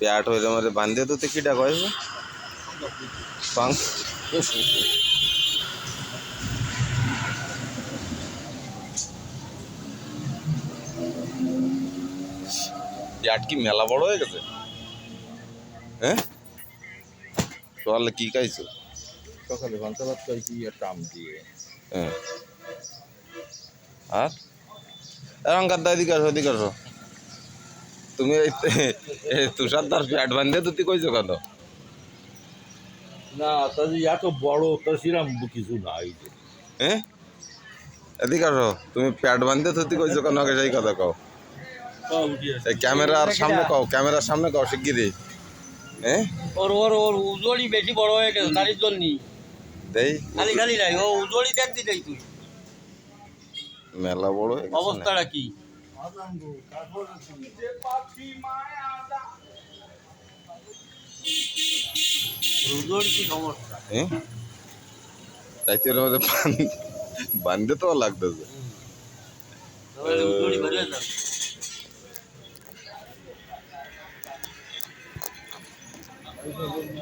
प्याट होईल मध्ये बांधे तो ते किटा कय पंख प्याट की मेला बड़ हो गेছে হ্যাঁ সকালে কি খাইছো সকালে পান্তা ভাত খাইছি একটা আম দিয়ে। হ্যাঁ আর এরঙ্কার এদিকে আসো এদিকে আসো তুমি এই তুষারদার প্যাট বান্ধে তুই কইছো কেন না তাদের এত বড় তো সেরকম কিছু নাই। হ্যাঁ এদিকে আসো তুমি প্যাট বান্ধে তুই কইছো কেন আগে সেই কথা কও এই ক্যামেরার সামনে কও ক্যামেরার সামনে কও শিগগিরই হ্যাঁ ওর ওর ওর উজোড়ি বেশি বড় হয়ে গেছে তার জন্য দেই খালি খালি নাই ও উজোড়ি দেখ দিলেই তুই মেলা বড় হয়ে গেছে না? অবস্থাটা কি উজোড়ি কি সমস্যা হ্যাঁ তাই তো এর মধ্যে বান্ধে তো লাগতেছে উজোড়ি বেরিয়ে যাবে